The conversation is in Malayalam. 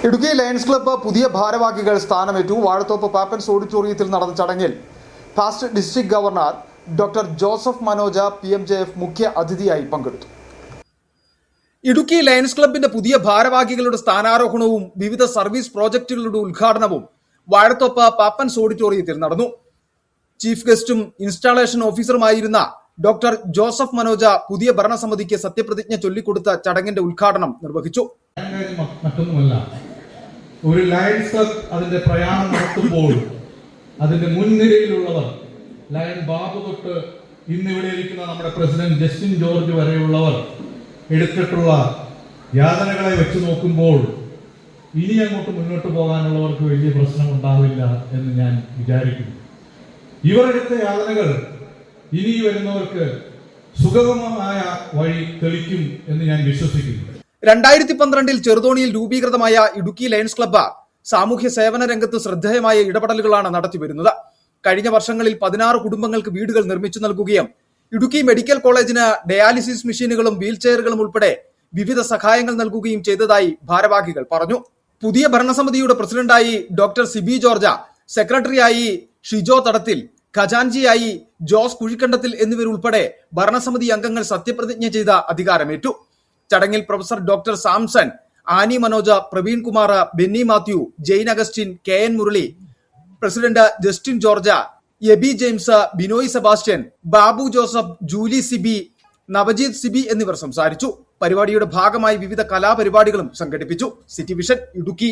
ഇടുക്കി ലയൺസ് ക്ലബ്ബ് പുതിയ ഭാരവാഹികൾ സ്ഥാനമേറ്റു. വാഴത്തോപ്പ് പാപ്പൻസ് ഓഡിറ്റോറിയത്തിൽ നടന്ന ചടങ്ങിൽ past district governor doctor Joseph Manoj PMJF മുഖ്യ അതിഥിയായി പങ്കെടുത്തു. ഇടുക്കി ലയൺസ് ക്ലബ്ബിന്റെ പുതിയ ഭാരവാഹികളുടെ സ്ഥാനാരോഹണവും വിവിധ സർവീസ് പ്രോജക്റ്റുകളുടെ ഉദ്ഘാടനവും വാഴത്തോപ്പ് പാപ്പൻസ് ഓഡിറ്റോറിയത്തിൽ നടന്നു. Chief ഗസ്റ്റും installation ഓഫീസറുമായിരുന്ന doctor Joseph Manoj പുതിയ ഭരണസമിതിക്ക് സത്യപ്രതിജ്ഞ ചൊല്ലിക്കൊടുത്ത ചടങ്ങിന്റെ ഉദ്ഘാടനം നിർവഹിച്ചു. മറ്റൊന്നുമല്ല, ഒരു ലയൺസ് ക്ലബ് അതിന്റെ പ്രയാണം നടത്തുമ്പോൾ അതിന്റെ മുൻനിരയിലുള്ളവർ, ലയൺ ബാബു തൊട്ട് ഇന്നിവിടെ ഇരിക്കുന്ന നമ്മുടെ പ്രസിഡന്റ് ജസ്റ്റിൻ ജോർജ് വരെയുള്ളവർ എടുത്തിട്ടുള്ള യാതനകളെ വെച്ച് നോക്കുമ്പോൾ ഇനി അങ്ങോട്ട് മുന്നോട്ട് പോകാനുള്ളവർക്ക് വലിയ പ്രശ്നം ഉണ്ടാവില്ല എന്ന് ഞാൻ വിചാരിക്കുന്നു. ഇവരെടുത്ത യാതനകൾ ഇനി വരുന്നവർക്ക് സുഗമമായ വഴി തെളിക്കും എന്ന് ഞാൻ വിശ്വസിക്കുന്നു. 2012 ചെറുതോണിയിൽ രൂപീകൃതമായ ഇടുക്കി ലയൺസ് ക്ലബ്ബ് സാമൂഹ്യ സേവന രംഗത്ത് ശ്രദ്ധേയമായ ഇടപെടലുകളാണ് നടത്തിവരുന്നത്. കഴിഞ്ഞ വർഷങ്ങളിൽ 16 കുടുംബങ്ങൾക്ക് വീടുകൾ നിർമ്മിച്ചു നൽകുകയും ഇടുക്കി മെഡിക്കൽ കോളേജിന് ഡയാലിസിസ് മെഷീനുകളും വീൽ ചെയറുകളും ഉൾപ്പെടെ വിവിധ സഹായങ്ങൾ നൽകുകയും ചെയ്തതായി ഭാരവാഹികൾ പറഞ്ഞു. പുതിയ ഭരണസമിതിയുടെ പ്രസിഡന്റായി ഡോക്ടർ സിബി ജോർജ, സെക്രട്ടറിയായി ഷിജോ തടത്തിൽ, ഖജാൻജിയായി ജോസ് കുഴിക്കണ്ടത്തിൽ എന്നിവരുൾപ്പെടെ ഭരണസമിതി അംഗങ്ങൾ സത്യപ്രതിജ്ഞ ചെയ്ത അധികാരമേറ്റു. ചടങ്ങിൽ professor doctor Samson, Ani Manoj, Praveen Kumar, Benny Mathew, Jain Augustine, KN Murali, president Justin George, Abi James, Binoy Sebastian, Babu Joseph, Julie Sibi, Navajeeth Sibi എന്നിവർ സംസാരിച്ചു. പരിപാടിയുടെ ഭാഗമായി വിവിധ കലാപരിപാടികളും സംഘടിപ്പിച്ചു. City vision Idukki.